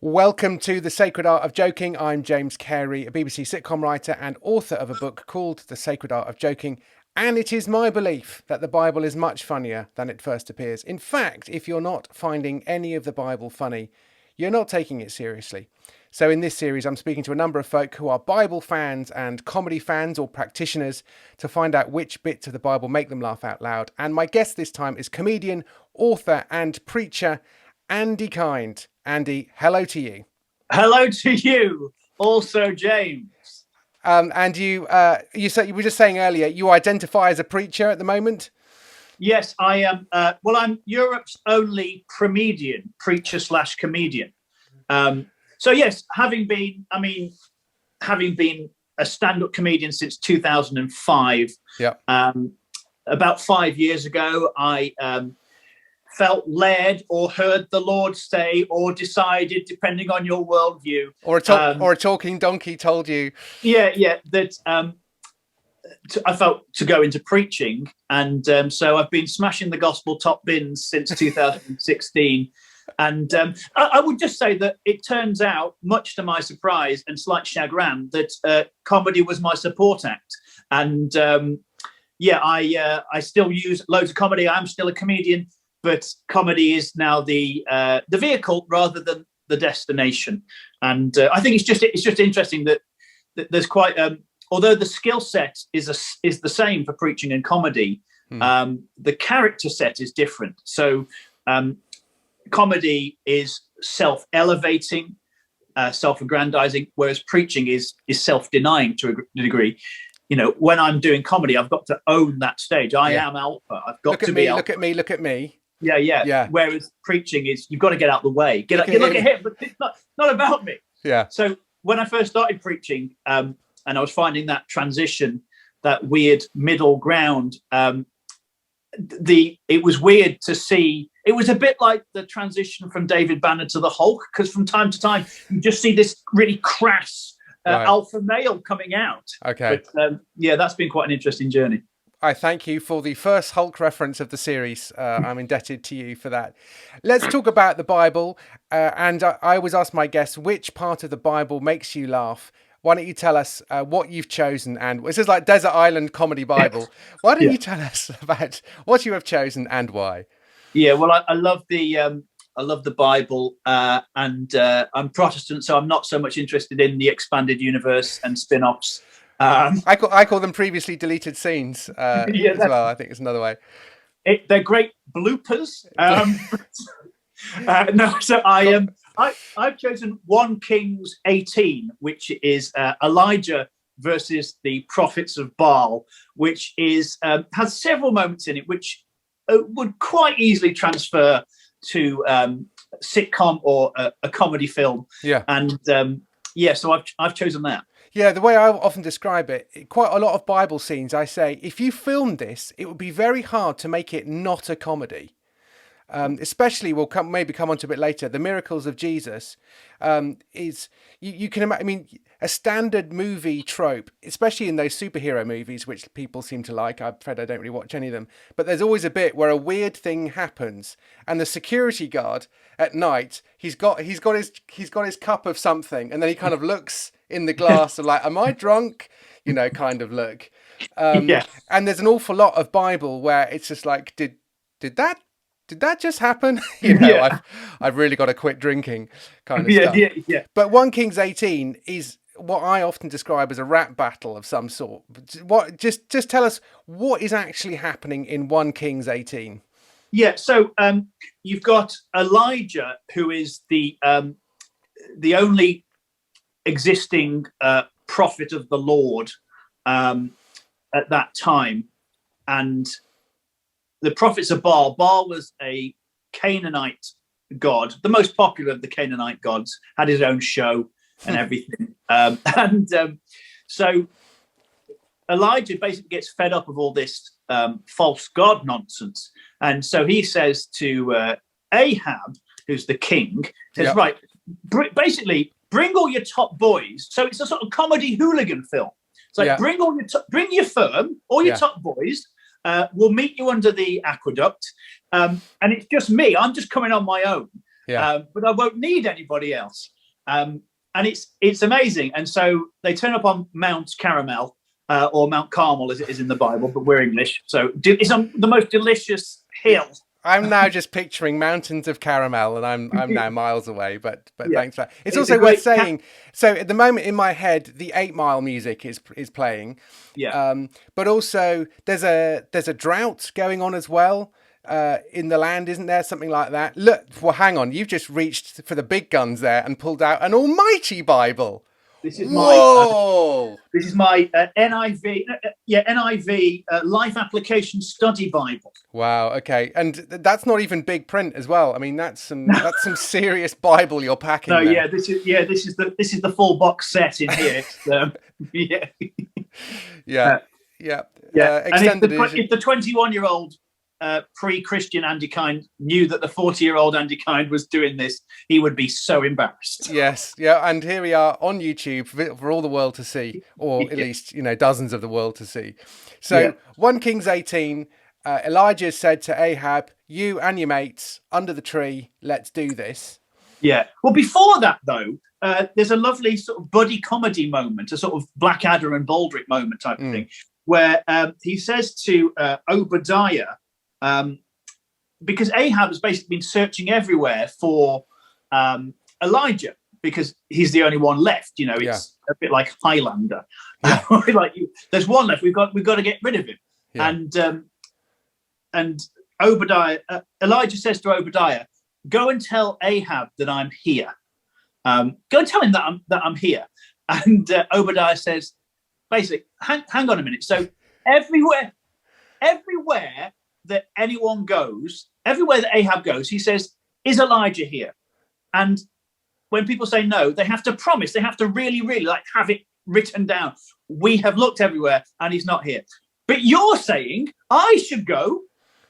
Welcome to The Sacred Art of Joking. I'm James Cary, a BBC sitcom writer and author of a book called The Sacred Art of Joking. And it is my belief that the Bible is much funnier than it first appears. In fact, if you're not finding any of the Bible funny, you're not taking it seriously. So in this series, I'm speaking to a number of folk who are Bible fans and comedy fans or practitioners to find out which bits of the Bible make them laugh out loud. And my guest this time is comedian, author and preacher Andy Kind. Andy, hello to you. Hello to you, also James. And you said, you were just saying earlier, you identify as a preacher at the moment. Yes, I am. I'm Europe's only preacher/comedian. So yes, having been a stand-up comedian since 2005. Yeah. About 5 years ago, I felt led or heard the Lord say or decided, depending on your worldview. Or a talking donkey told you. That I felt to go into preaching. And so I've been smashing the gospel top bins since 2016. And I would just say that it turns out, much to my surprise and slight chagrin, that comedy was my support act. And I still use loads of comedy. I'm still a comedian. But comedy is now the vehicle rather than the destination, and I think it's just interesting that there's quite although the skill set is the same for preaching and comedy, the character set is different. So comedy is self-elevating, self-aggrandizing, whereas preaching is self-denying to a degree. You know, when I'm doing comedy, I've got to own that stage. I am alpha. I've got to be alpha. Look at me. Yeah. Whereas preaching is, you've got to get out the way. Look at him, but it's not about me. Yeah. So when I first started preaching, and I was finding that transition, that weird middle ground, it was weird to see. It was a bit like the transition from David Banner to the Hulk, because from time to time you just see this really crass alpha male coming out. Okay. But that's been quite an interesting journey. I thank you for the first Hulk reference of the series. I'm indebted to you for that. Let's talk about the Bible. And I always ask my guests, which part of the Bible makes you laugh? Why don't you tell us what you've chosen? And this is like Desert Island Comedy Bible. Why don't you tell us about what you have chosen and why? Yeah, well, I love the Bible, and I'm Protestant, so I'm not so much interested in the expanded universe and spin-offs. I call them previously deleted scenes as well. I think it's another way. They're great bloopers. I've chosen 1 Kings 18, which is Elijah versus the Prophets of Baal, which is has several moments in it which would quite easily transfer to sitcom or a comedy film. Yeah, and so I've chosen that. Yeah, the way I often describe it, quite a lot of Bible scenes, I say, if you filmed this, it would be very hard to make it not a comedy. Especially, we'll maybe come on to a bit later, the miracles of Jesus is, you can imagine, I mean, a standard movie trope, especially in those superhero movies, which people seem to like. I'm afraid I don't really watch any of them. But there's always a bit where a weird thing happens and the security guard at night, he's got his cup of something, and then he kind of looks in the glass of like, am I drunk? You know, kind of look. And there's an awful lot of Bible where it's just like, did that just happen? You know, I've really got to quit drinking kind of stuff. Yeah. But 1 Kings 18 is what I often describe as a rap battle of some sort. Just tell us what is actually happening in 1 Kings 18. Yeah, so you've got Elijah, who is the only existing prophet of the Lord at that time, and the prophets of Baal. Baal was a Canaanite god, the most popular of the Canaanite gods, had his own show and everything. So Elijah basically gets fed up of all this false god nonsense. And so he says to Ahab, who's the king, says, right, basically bring all your top boys. So it's a sort of comedy hooligan film. It's like, bring your firm, all your top boys. We'll meet you under the aqueduct. And it's just me. I'm just coming on my own. but I won't need anybody else. And it's amazing. And so they turn up on Mount Caramel, or Mount Carmel, as it is in the Bible, but we're English, so it's on the most delicious hill. I'm now just picturing mountains of caramel, and I'm now miles away. But thanks for that. It's also a great worth saying. So at the moment in my head, the 8 Mile music is playing. Yeah. But also there's a drought going on as well in the land, isn't there? Something like that. Look, well, hang on. You've just reached for the big guns there and pulled out an almighty Bible. This is Whoa! This is my NIV, NIV Life Application Study Bible. Wow. Okay, and that's not even big print as well. I mean, that's some serious Bible you're packing. No, there. this is the full box set in here. Extended. And if the 21-year-old pre-Christian Andy Kind knew that the 40-year-old Andy Kind was doing this, he would be so embarrassed. Yes, yeah, and here we are on YouTube for all the world to see, or at least dozens of the world to see. So 1 Kings 18, Elijah said to Ahab, "You and your mates under the tree, let's do this." Yeah. Well, before that though, there's a lovely sort of buddy comedy moment, a sort of Blackadder and Baldric moment type of thing, where he says to Obadiah. Because Ahab has basically been searching everywhere for Elijah, because he's the only one left. It's a bit like Highlander. There's one left. We've got to get rid of him. Yeah. And Obadiah, Elijah says to Obadiah, "Go and tell Ahab that I'm here. Go and tell him that I'm here." And Obadiah says, basically, hang on a minute. So everywhere that anyone goes, everywhere that Ahab goes, he says, "Is Elijah here?" And when people say no, they have to promise, they have to really, really have it written down. We have looked everywhere and he's not here. But you're saying I should go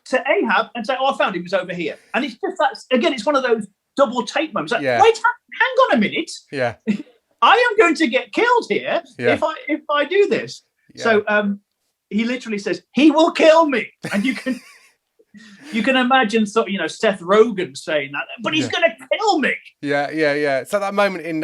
to Ahab and say, "Oh, I found him, he's over here." And it's just again, it's one of those double take moments. Wait, hang on a minute. Yeah. I am going to get killed here if I do this. Yeah. So he literally says, "He will kill me," and you can imagine Seth Rogen saying that, but he's going to kill me. Yeah. So that moment in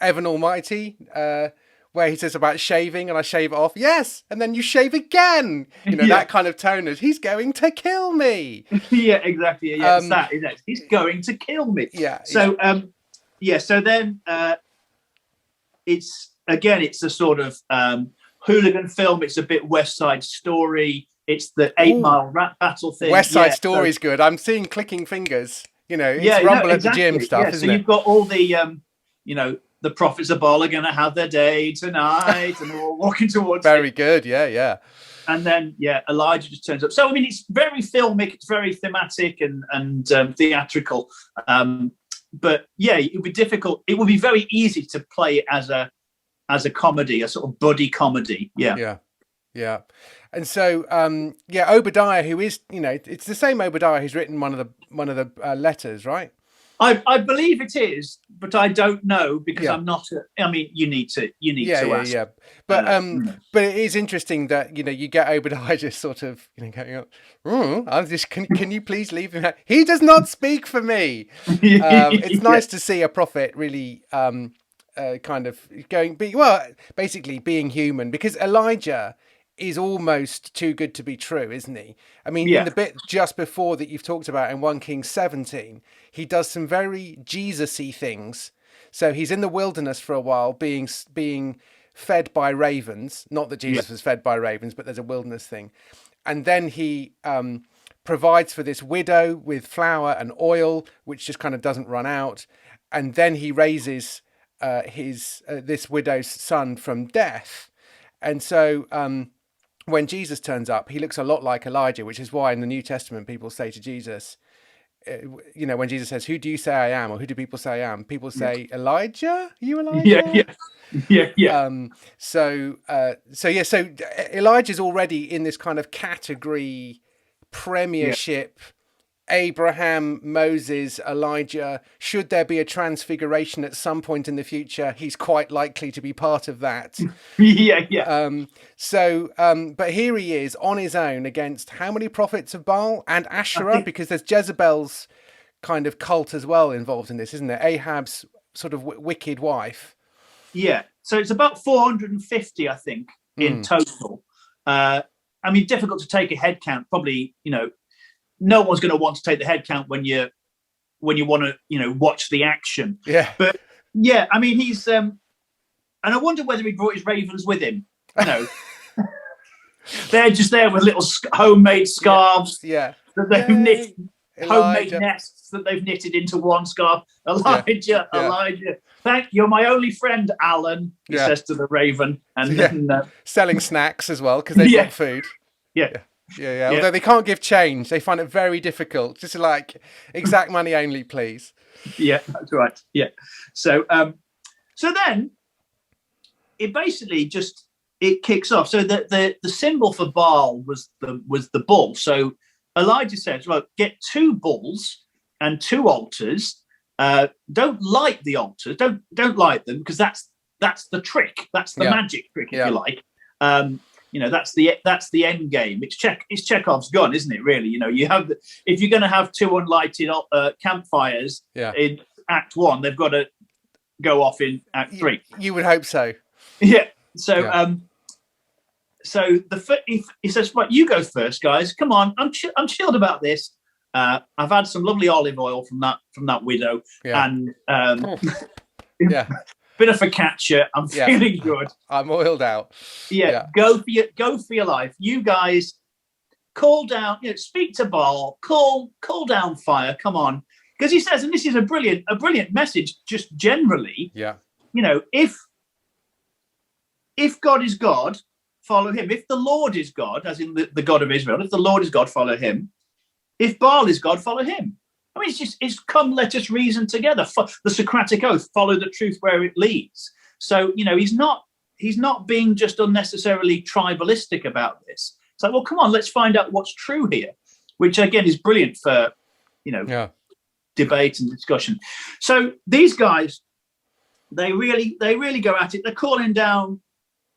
Evan Almighty, where he says about shaving, and I shave it off. Yes, and then you shave again. That kind of tone is, he's going to kill me. Yeah, exactly. Yeah, it's that. He's going to kill me. Yeah. So So then it's a sort of hooligan film. It's a bit West Side Story. It's the 8 Mile rap battle thing. West Side Story's good. I'm seeing clicking fingers. It's Rumble at the Gym stuff, isn't it? So you've got all the the Prophets of Baal are going to have their day tonight, and they're all walking towards Very good. Yeah. And then Elijah just turns up. So I mean, it's very filmic, it's very thematic and theatrical. But it would be difficult. It would be very easy to play it as a comedy, a sort of buddy comedy. Yeah. And so Obadiah, who is it's the same Obadiah who's written one of the letters, right? I believe it is, but I don't know because I'm not. I mean, you need to ask. Yeah. But it is interesting that you get Obadiah just sort of going up. I'm just can you please leave him? He does not speak for me. It's nice to see a prophet really kind of basically being human, because Elijah is almost too good to be true, isn't he? I mean, in the bit just before that you've talked about in 1 Kings 17, he does some very Jesus-y things. So he's in the wilderness for a while, being fed by ravens. Not that Jesus was fed by ravens, but there's a wilderness thing. And then he provides for this widow with flour and oil, which just kind of doesn't run out. And then he raises this widow's son from death. And so when Jesus turns up, he looks a lot like Elijah, which is why in the New Testament people say to Jesus, when Jesus says, "Who do you say I am?" or "Who do people say I am?" people say, "Elijah? Are you Elijah?" Yeah. So Elijah's already in this kind of category premiership. Abraham, Moses, Elijah. Should there be a transfiguration at some point in the future, he's quite likely to be part of that. But here he is on his own against how many prophets of Baal and Asherah, because there's Jezebel's kind of cult as well involved in this, isn't there? Ahab's sort of wicked wife. Yeah. So it's about 450, I think, in total. I mean, difficult to take a head count. Probably, no one's going to want to take the head count when you want to, watch the action. Yeah. But yeah, I mean, he's, and I wonder whether he brought his ravens with him. They're just there with little homemade scarves. Yeah. That they've knit, homemade nests that they've knitted into one scarf. Elijah, thank you. You're my only friend, Alan. He says to the raven, and then selling snacks as well because they've got food. Yeah. Although they can't give change, they find it very difficult. Just like exact money only, please. Yeah, that's right. Yeah. So, so then it basically it kicks off. So the symbol for Baal was the bull. So Elijah says, "Well, get 2 bulls and 2 altars. Don't light the altars. Don't light them because that's the trick. That's the magic trick, if you like. That's the end game. It's Chekhov's gun, isn't it? Really, you have if you're going to have 2 unlighted campfires in Act 1, they've got to go off in Act 3. You would hope so. Yeah. So so he says, "Right, you go first, guys. Come on, I'm chilled about this. I've had some lovely olive oil from that widow, and bit of focaccia. I'm feeling good. I'm oiled out. Yeah, go for your life. You guys, call down. Speak to Baal. Call down fire. Come on." Because he says, and this is a brilliant message, just generally. Yeah. If God is God, follow him. If the Lord is God, as in the God of Israel, if the Lord is God, follow him. If Baal is God, follow him. I mean, it's come, let us reason together. The Socratic oath, follow the truth where it leads. So, he's not being just unnecessarily tribalistic about this. It's like, well, come on, let's find out what's true here, which again is brilliant for, debate and discussion. So these guys, they really go at it. They're calling on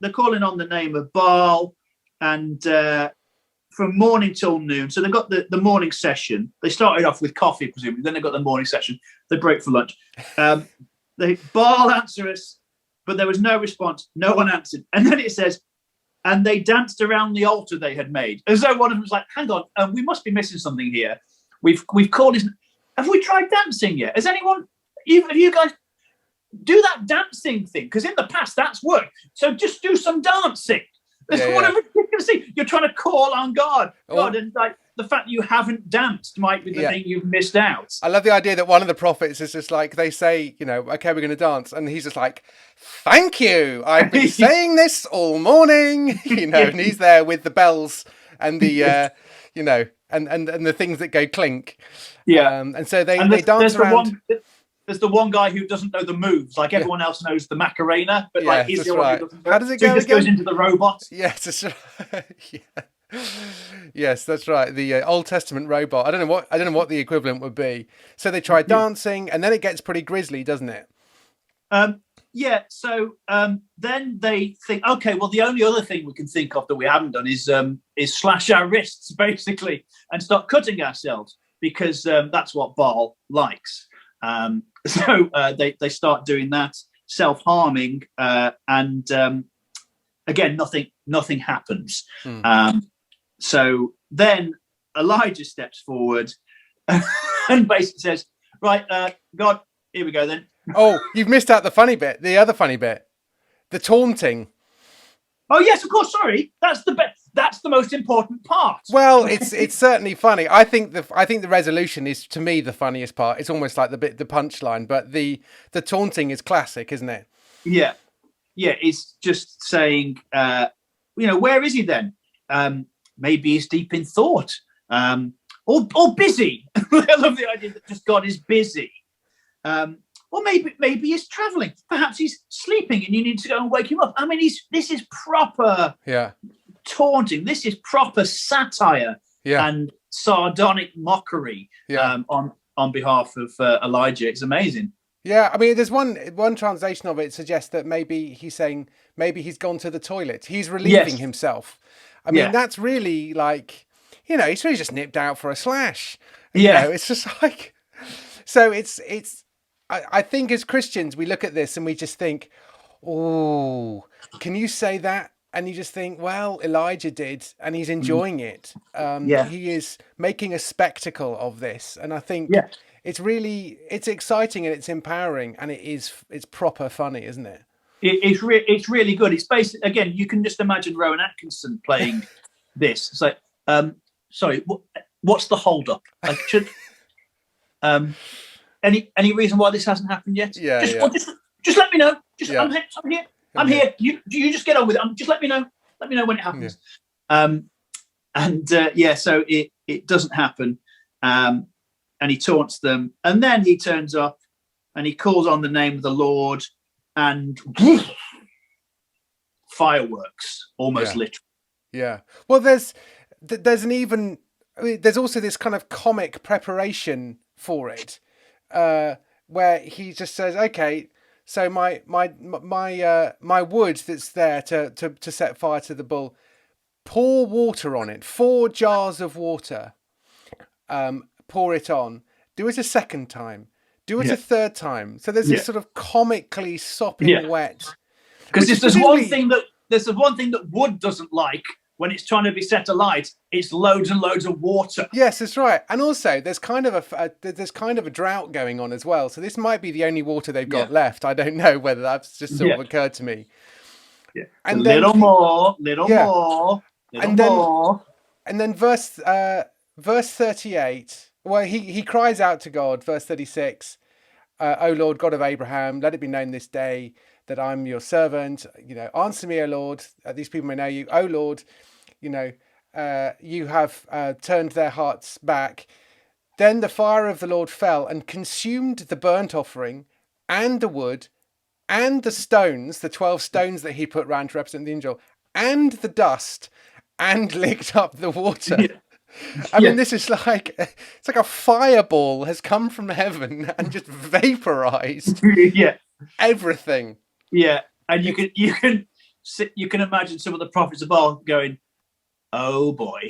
the name of Baal, and from morning till noon. So they've got the morning session. They started off with coffee, presumably. Then they've got the morning session. They break for lunch. Baal answer us, but there was no response. No one answered. And then it says, and they danced around the altar they had made. As though one of them was like, hang on, we must be missing something here. We've called his... Have we tried dancing yet? Has anyone... Have you guys... Do that dancing thing, because in the past that's worked. So just do some dancing. What a ridiculous thing. You're trying to call on God. And like the fact that you haven't danced might be the thing you've missed out. I love the idea that one of the prophets is just like, they say, okay, we're going to dance. And he's just like, thank you. I've been saying this all morning, and he's there with the bells and the, and the things that go clink. Yeah. And so they dance around. There's the one guy who doesn't know the moves. Like everyone else knows the Macarena, but he's the one who doesn't know. How does it go? He just goes into the robot. Yes, that's right. Yes, that's right. The Old Testament robot. I don't know what the equivalent would be. So they try dancing, and then it gets pretty grisly, doesn't it? So then they think, okay, well, the only other thing we can think of that we haven't done is slash our wrists, basically, and start cutting ourselves, because that's what Baal likes. So they start doing that, self-harming, and again, nothing happens. So then Elijah steps forward and basically says, right, God, here we go then. Oh, you've missed out the other funny bit, the taunting. Oh yes, of course. Sorry, that's the most important part. Well, it's certainly funny. I think the resolution is, to me, the funniest part. It's almost like the punchline, but the taunting is classic, isn't it? Yeah. It's just saying, where is he then? Maybe he's deep in thought, or busy. I love the idea that just God is busy. Or maybe he's traveling. Perhaps he's sleeping and you need to go and wake him up. I mean, this is proper taunting. This is proper satire and sardonic mockery on behalf of Elijah. It's amazing. Yeah, I mean, there's one translation of it suggests that maybe he's saying maybe he's gone to the toilet. He's relieving himself. I mean, that's really like, he's really just nipped out for a slash. It's just like... So I think as Christians, we look at this and we just think, oh, can you say that? And you just think, well, Elijah did, and he's enjoying it. Yeah. He is making a spectacle of this. And I think Yeah. it's exciting and it's empowering, and it's proper funny, isn't it? It's really good. It's basically, again, you can just imagine Rowan Atkinson playing this. It's like, sorry, what's the hold up? Like, any reason why this hasn't happened yet? Yeah, just let me know. Yeah. I'm here. You just get on with it. Just let me know. Let me know when it happens. Yeah. So it doesn't happen. And he taunts them, and then he turns up and he calls on the name of the Lord, and fireworks, almost literally. Yeah. Well, there's also this kind of comic preparation for it, where he just says, okay, so my wood that's there to set fire to the bull, pour water on it, 4 jars of water, pour it on, do it a second time, do it a third time. So there's this sort of comically sopping wet. Because there's one thing that wood doesn't like when it's trying to be set alight. It's loads and loads of water. Yes, that's right. And also, there's kind of a drought going on as well. So this might be the only water they've got left. I don't know whether that's just sort of occurred to me. Yeah. And then, little more. And then verse 38. Well, he cries out to God. Verse 36. O Lord, God of Abraham, let it be known this day that I'm your servant. Answer me, O Lord. These people may know you. O Lord, you have turned their hearts back. Then the fire of the Lord fell and consumed the burnt offering and the wood and the stones, the 12 stones that he put round to represent the angel, and the dust, and licked up the water. Yeah. I mean, this is like, it's like a fireball has come from heaven and just vaporized everything. Yeah, and you can imagine some of the prophets of Baal going, "Oh boy."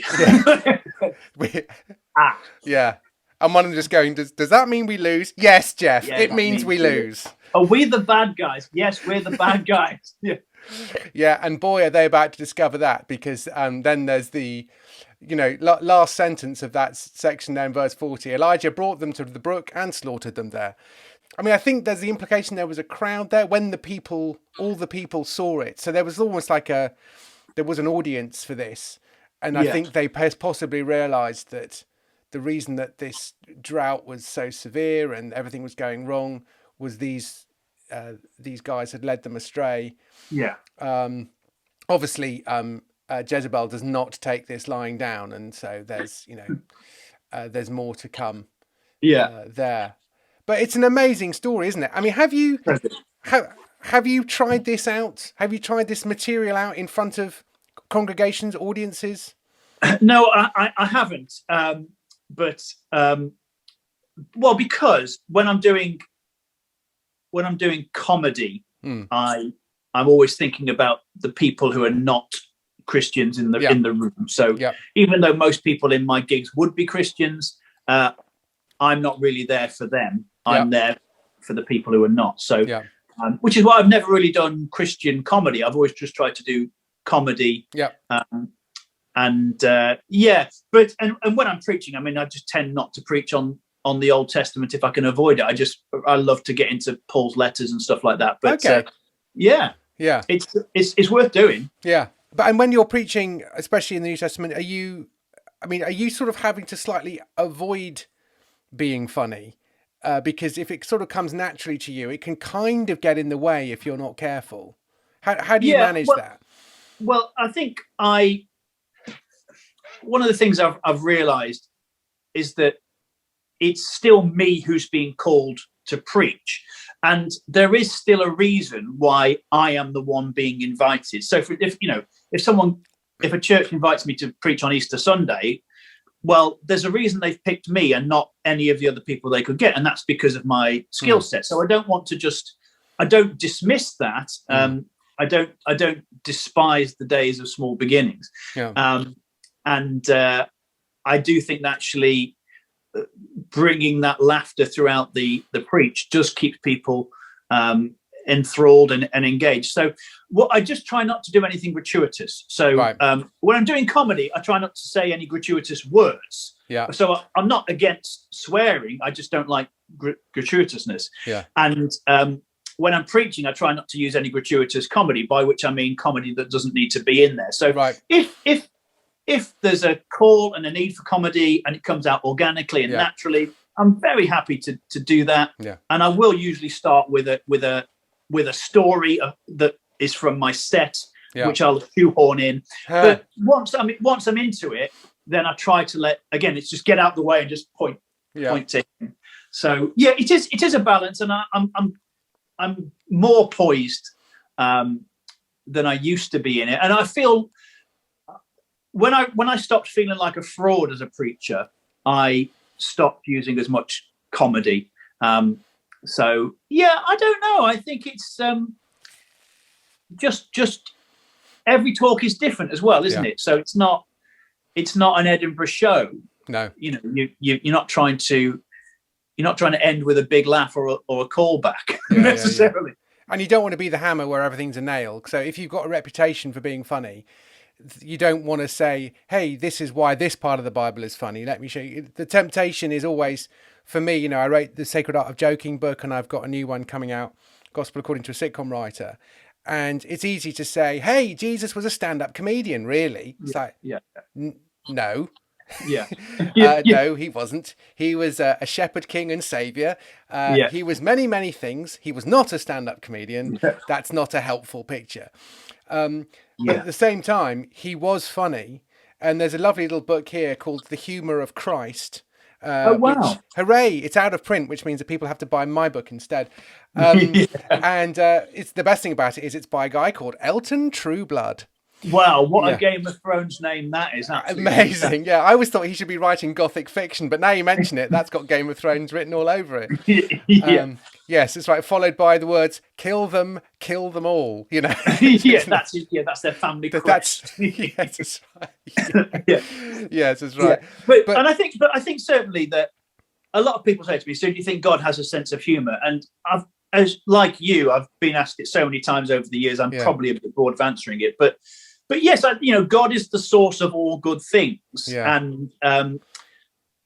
Yeah. And one of them just going, does that mean we lose? Yes, Jeff, it means we lose. Are we the bad guys? Yes, we're the bad guys. Yeah. Yeah, and boy, are they about to discover that, because then there's the, last sentence of that section there in verse 40. Elijah brought them to the brook and slaughtered them there. I mean, I think there's the implication there was a crowd there when all the people saw it. So there was almost like there was an audience for this. And I think they possibly realized that the reason that this drought was so severe and everything was going wrong was these guys had led them astray. Yeah. Obviously, Jezebel does not take this lying down, and so there's there's more to come. There, but it's an amazing story, isn't it? I mean, have you tried this out? Have you tried this material out in front of congregations, audiences? No, I haven't. But because when I'm doing comedy, I'm always thinking about the people who are not Christians in the room. So even though most people in my gigs would be Christians, I'm not really there for them. I'm there for the people who are not. So, which is why I've never really done Christian comedy. I've always just tried to do comedy. But when I'm preaching, I mean, I just tend not to preach on the Old Testament if I can avoid it. I love to get into Paul's letters and stuff like that. But it's worth doing. Yeah. But and when you're preaching, especially in the New Testament, are you sort of having to slightly avoid being funny? Because if it sort of comes naturally to you, it can kind of get in the way if you're not careful. How do you manage that? Well, I think one of the things I've realized is that it's still me who's being called to preach. And there is still a reason why I am the one being invited. So if a church invites me to preach on Easter Sunday, well, there's a reason they've picked me and not any of the other people they could get. And that's because of my skill set. So I don't want to I don't dismiss that. I don't despise the days of small beginnings. I do think that actually bringing that laughter throughout the preach just keeps people enthralled and engaged. So what I just try not to do anything gratuitous. So when I'm doing comedy, I try not to say any gratuitous words. Yeah. So I'm not against swearing. I just don't like gratuitousness. Yeah. And when I'm preaching, I try not to use any gratuitous comedy, by which I mean comedy that doesn't need to be in there. So if there's a call and a need for comedy and it comes out organically and naturally, I'm very happy to do that. Yeah. And I will usually start with a story that is from my set, which I'll shoehorn in. But once I'm into it, then I try to it's just get out the way and just point to him. So it is a balance, and I'm more poised than I used to be in it. And I feel when I stopped feeling like a fraud as a preacher, I stopped using as much comedy. So I don't know. I think it's just every talk is different as well, isn't it? So it's not an Edinburgh show. No, you're not trying to end with a big laugh or a callback necessarily. And you don't want to be the hammer where everything's a nail. So if you've got a reputation for being funny, you don't want to say, hey, this is why this part of the Bible is funny. Let me show you. The temptation is always, for me, I wrote the Sacred Art of Joking book, and I've got a new one coming out, Gospel According to a Sitcom Writer. And it's easy to say, hey, Jesus was a stand-up comedian, really. It's no. No, he wasn't. He was a shepherd, king, and savior. He was many, many things. He was not a stand-up comedian. That's not a helpful picture. But at the same time, he was funny. And there's a lovely little book here called The Humour of Christ. Which, hooray, it's out of print, which means that people have to buy my book instead. And it's the best thing about it is it's by a guy called Elton Trueblood. Wow, what a Game of Thrones name that is. Amazing. Yeah, I always thought he should be writing Gothic fiction, but now you mention it, that's got Game of Thrones written all over it. Yes, it's right, followed by the words, kill them all, that's their family crest. Yes, that's right. Yes, that's right. But I think certainly that a lot of people say to me, so do you think God has a sense of humour? And I've been asked it so many times over the years, I'm probably a bit bored of answering it, but yes, God is the source of all good things. And,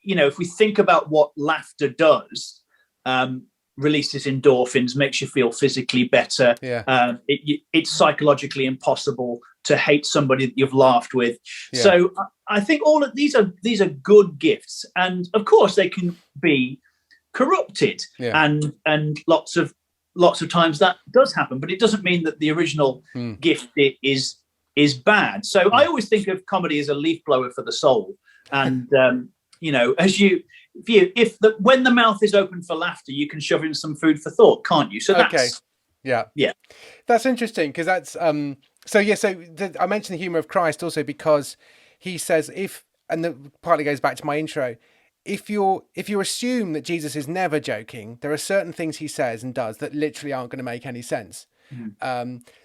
if we think about what laughter does, releases endorphins, makes you feel physically better. It's psychologically impossible to hate somebody that you've laughed with. So I think all of these are good gifts. And of course they can be corrupted and lots of times that does happen, but it doesn't mean that the original gift is bad. So I always think of comedy as a leaf blower for the soul. And when the mouth is open for laughter, you can shove in some food for thought, can't you? So that's that's interesting, because that's I mentioned the humour of Christ also because he says partly goes back to my intro. If you assume that Jesus is never joking, there are certain things he says and does that literally aren't going to make any sense.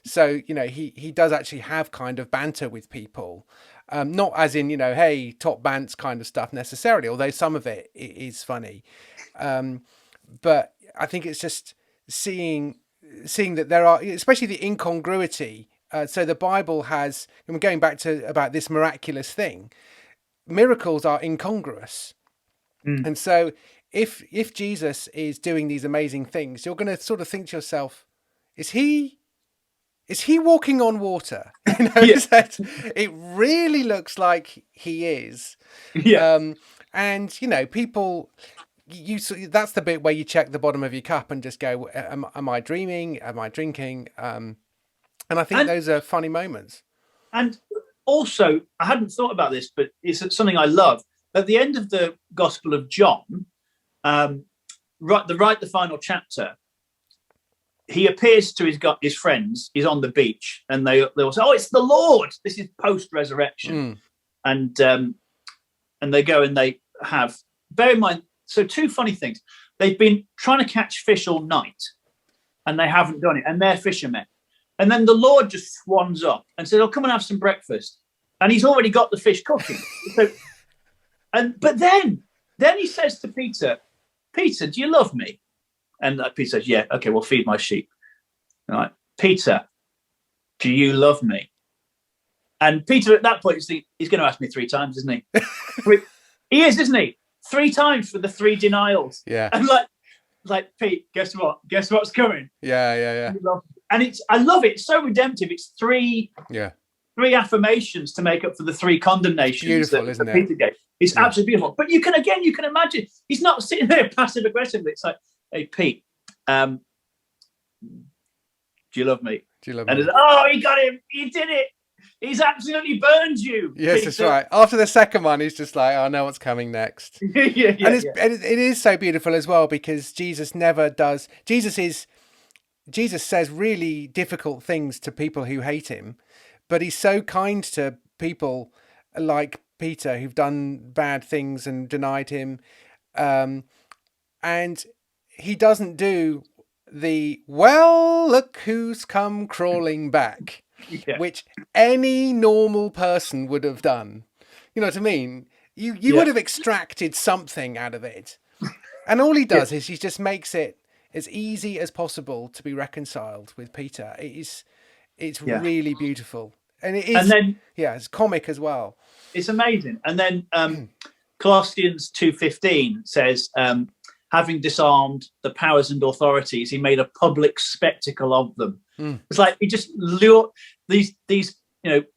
So he does actually have kind of banter with people, not as in hey, top bants kind of stuff necessarily, although some of it is funny. But I think it's just seeing that there are, especially the incongruity. So the Bible has, and we're going back to about this miraculous thing. Miracles are incongruous. And so if Jesus is doing these amazing things, you're going to sort of think to yourself, is he walking on water? It really looks like he is. And people, that's the bit where you check the bottom of your cup and just go, am I dreaming? Am I drinking? And I think those are funny moments. And also, I hadn't thought about this, but it's something I love. At the end of the Gospel of John, the final chapter, he appears to his friends. He's on the beach, and they all say, "Oh, it's the Lord." This is post-resurrection, and they go and they have. Bear in mind, so two funny things. They've been trying to catch fish all night, and they haven't done it, and they're fishermen. And then the Lord just swans up and says, "Oh, come and have some breakfast," and he's already got the fish cooking. But then Then he says to Peter, Peter, do you love me? And Peter says, yeah, okay, well, feed my sheep. All right, Peter, do you love me? And Peter at that point, he's going to ask me 3 times, isn't he? He is, isn't he? 3 times for the 3 denials. Yeah. And like Pete, guess what? Guess what's coming? Yeah. And I love it. It's so redemptive. It's 3 affirmations to make up for the 3 condemnations. Beautiful, isn't it? Peter gave. It's absolutely beautiful. But you can imagine he's not sitting there passive aggressively. It's like, hey Pete, do you love me? Do you love me? me? Oh, he got him. He did it. He's absolutely burned you. Yes, Peter. That's right. After the second one, he's just like, I know what's coming next. And it is so beautiful as well, because Jesus never does. Jesus says really difficult things to people who hate him, but he's so kind to people like Peter who've done bad things and denied him. And he doesn't do the, well, look who's come crawling back. Which any normal person would have done. You know what I mean? You would have extracted something out of it. And all he does is he just makes it as easy as possible to be reconciled with Peter. It's really beautiful. And it is, and then, it's comic as well. It's amazing. And then Colossians 2:15 says, having disarmed the powers and authorities, he made a public spectacle of them. It's like he just lured these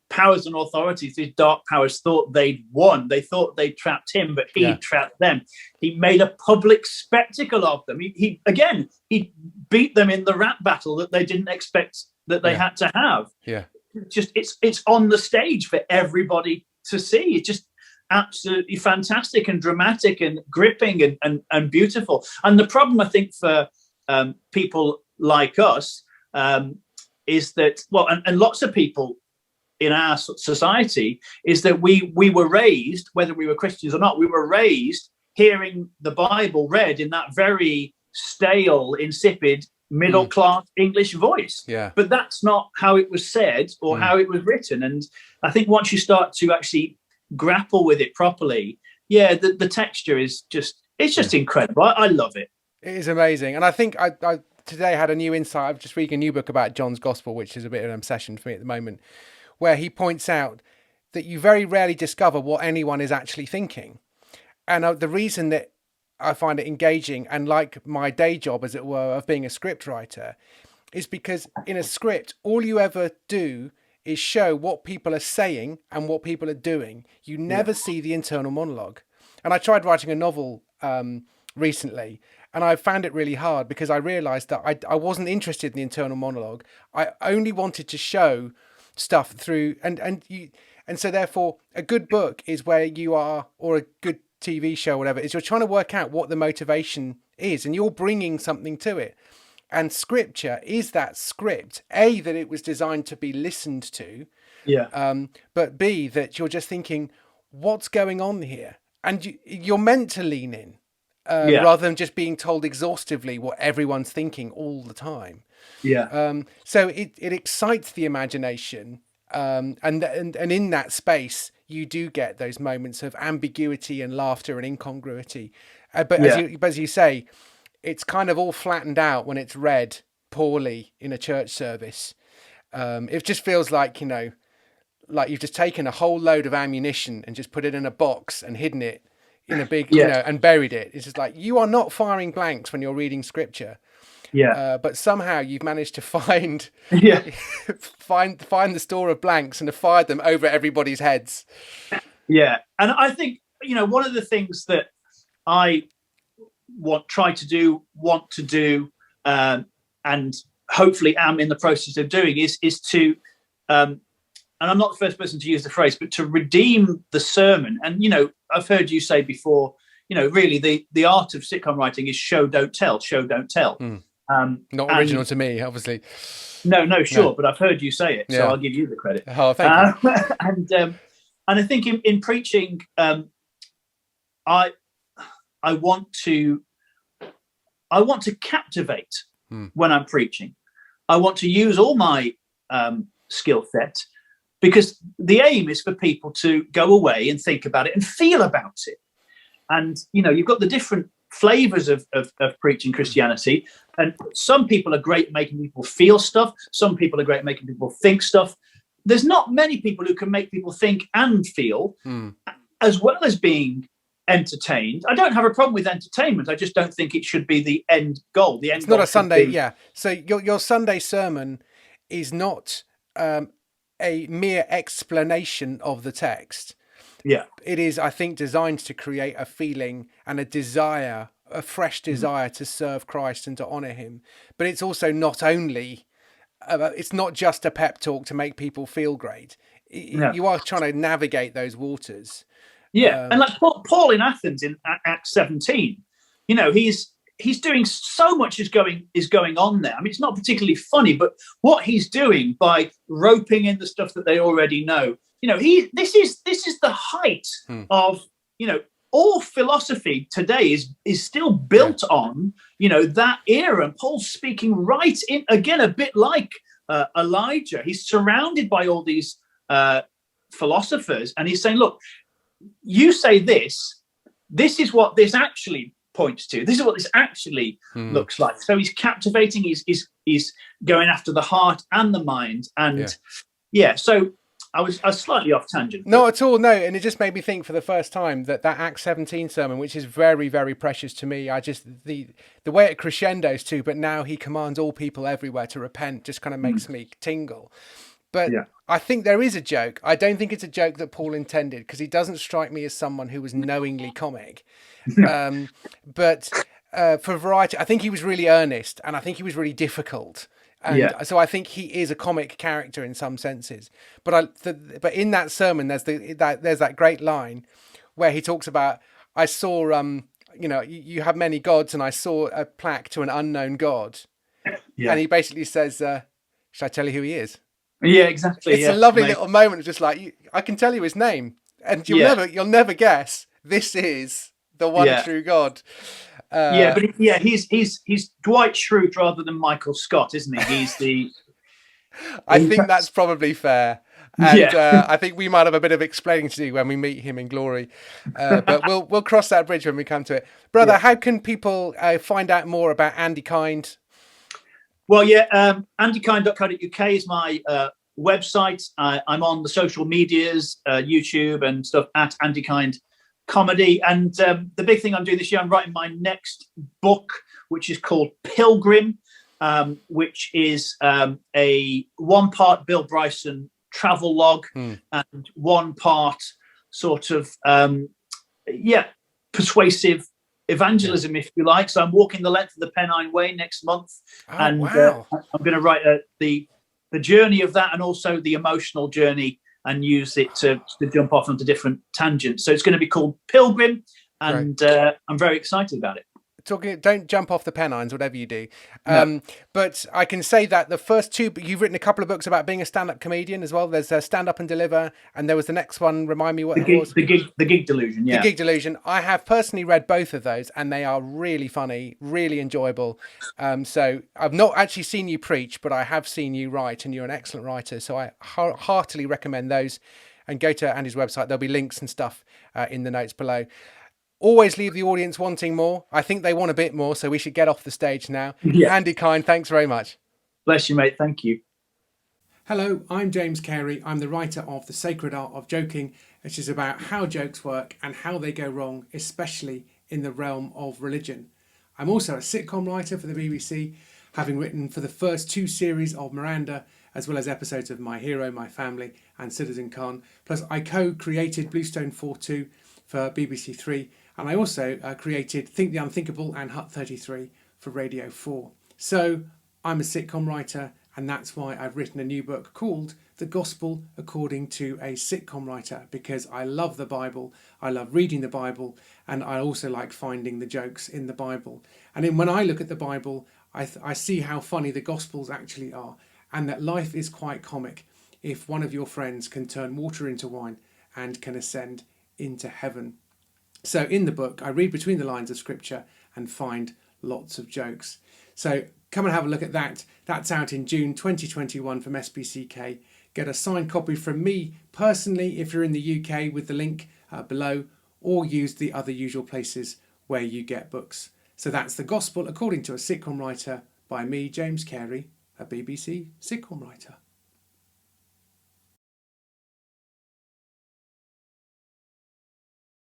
powers and authorities, these dark powers, thought they'd won. They thought they trapped him, but he trapped them. He made a public spectacle of them. He beat them in the rap battle that they didn't expect that they had to have. Yeah. Just it's on the stage for everybody to see. It's just absolutely fantastic and dramatic and gripping and beautiful. And the problem, I think, for people like us is that, and lots of people in our society, is that we were raised, whether we were Christians or not, we were raised hearing the Bible read in that very stale, insipid, middle-class English voice. Yeah. But that's not how it was said or how it was written. And I think once you start to actually grapple with it properly, the texture is just incredible. I love it. It is amazing. And I think I today had a new insight. I'm just reading a new book about John's Gospel, which is a bit of an obsession for me at the moment, where he points out that you very rarely discover what anyone is actually thinking. And the reason that I find it engaging, and like my day job, as it were, of being a script writer, is because in a script, all you ever do is show what people are saying and what people are doing. You never see the internal monologue. And I tried writing a novel recently, and I found it really hard because I realized that I wasn't interested in the internal monologue. I only wanted to show stuff through, and so therefore a good book is where you are, or a good TV show, whatever, is you're trying to work out what the motivation is, and you're bringing something to it. And scripture is that script, A, that it was designed to be listened to, but B, that you're just thinking, what's going on here? And you're meant to lean in, rather than just being told exhaustively what everyone's thinking all the time. So it excites the imagination, and in that space you do get those moments of ambiguity and laughter and incongruity, but as you say, it's kind of all flattened out when it's read poorly in a church service. It just feels like, like you've just taken a whole load of ammunition and just put it in a box and hidden it in a big, and buried it. It's just like, you are not firing blanks when you're reading scripture. But somehow you've managed to find find the store of blanks and to fire them over everybody's heads. And I think, one of the things that I want to do, and hopefully am in the process of doing is to, and I'm not the first person to use the phrase, but to redeem the sermon. And, I've heard you say before, really the art of sitcom writing is show, don't tell, show, don't tell. Not original to me, obviously. No, sure. But I've heard you say it, so I'll give you the credit. Oh, thank you. And I think in preaching, I want to captivate when I'm preaching. I want to use all my skill set, because the aim is for people to go away and think about it and feel about it. And, you've got the different flavors of preaching Christianity. And some people are great at making people feel stuff. Some people are great at making people think stuff. There's not many people who can make people think and feel, as well as being entertained. I don't have a problem with entertainment. I just don't think it should be the end goal. The end. It's goal not a Sunday. be... Yeah. So your Sunday sermon is not a mere explanation of the text. Yeah. It is, I think, designed to create a feeling and a desire, a fresh desire to serve Christ and to honor him. But it's also not only, it's not just a pep talk to make people feel great. You are trying to navigate those waters. Yeah. And like Paul in Athens in Acts 17, he's doing so much is going on there. I mean, it's not particularly funny, but what he's doing by roping in the stuff that they already know, this is the height of, all philosophy today is still built on, that era. And Paul's speaking right in, again, a bit like Elijah. He's surrounded by all these philosophers, and he's saying, look, you say this is what this actually points to. This is what this actually looks like. So he's captivating. He's going after the heart and the mind. And so I was slightly off tangent. Not at all, no. And it just made me think for the first time that Acts 17 sermon, which is very, very precious to me, the way it crescendos too, but now he commands all people everywhere to repent, just kind of makes me tingle. But I think there is a joke. I don't think it's a joke that Paul intended, because he doesn't strike me as someone who was knowingly comic. But for variety, I think he was really earnest, and I think he was really difficult. And so I think he is a comic character in some senses. But but in that sermon, there's that great line where he talks about, I saw, you have many gods, and I saw a plaque to an unknown God. Yeah. And he basically says, should I tell you who he is? Yeah, exactly. It's a lovely little moment of just like, I can tell you his name, and you'll never guess. This is the one true God. But he's Dwight Schrute rather than Michael Scott, isn't he? He's the. I think that's probably fair, and I think we might have a bit of explaining to do when we meet him in glory. But we'll cross that bridge when we come to it, brother. How can people find out more about Andy Kind? Well, andykind.co.uk is my website. I'm on the social medias, YouTube and stuff at Andy Kind Comedy. And the big thing I'm doing this year, I'm writing my next book, which is called Pilgrim, which is a one-part Bill Bryson travel log and one part sort of, persuasive evangelism, if you like. So I'm walking the length of the Pennine Way next month, I'm going to write the journey of that, and also the emotional journey, and use it to jump off onto different tangents. So it's going to be called Pilgrim, and I'm very excited about it. Don't jump off the Pennines, whatever you do. But I can say that the first two, you've written a couple of books about being a stand-up comedian as well. There's Stand Up and Deliver, and there was the next one. Remind me what it was. The Gig Delusion. Yeah. The Gig Delusion. I have personally read both of those, and they are really funny, really enjoyable. So I've not actually seen you preach, but I have seen you write, and you're an excellent writer. So I heartily recommend those. And go to Andy's website. There'll be links and stuff in the notes below. Always leave the audience wanting more. I think they want a bit more, so we should get off the stage now. Andy Kind, thanks very much. Bless you, mate. Thank you. Hello, I'm James Cary. I'm the writer of The Sacred Art of Joking, which is about how jokes work and how they go wrong, especially in the realm of religion. I'm also a sitcom writer for the BBC, having written for the first two series of Miranda, as well as episodes of My Hero, My Family and Citizen Khan. Plus, I co-created Bluestone 4-2 for BBC 3, and I also created Think the Unthinkable and Hut 33 for Radio 4. So I'm a sitcom writer, and that's why I've written a new book called The Gospel According to a Sitcom Writer, because I love the Bible, I love reading the Bible, and I also like finding the jokes in the Bible. And then when I look at the Bible, I see how funny the Gospels actually are, and that life is quite comic if one of your friends can turn water into wine and can ascend into heaven. So in the book, I read between the lines of scripture and find lots of jokes. So come and have a look at that. That's out in June 2021 from SBCK. Get a signed copy from me personally if you're in the UK with the link below, or use the other usual places where you get books. So that's The Gospel According to a Sitcom Writer by me, James Cary, a BBC sitcom writer.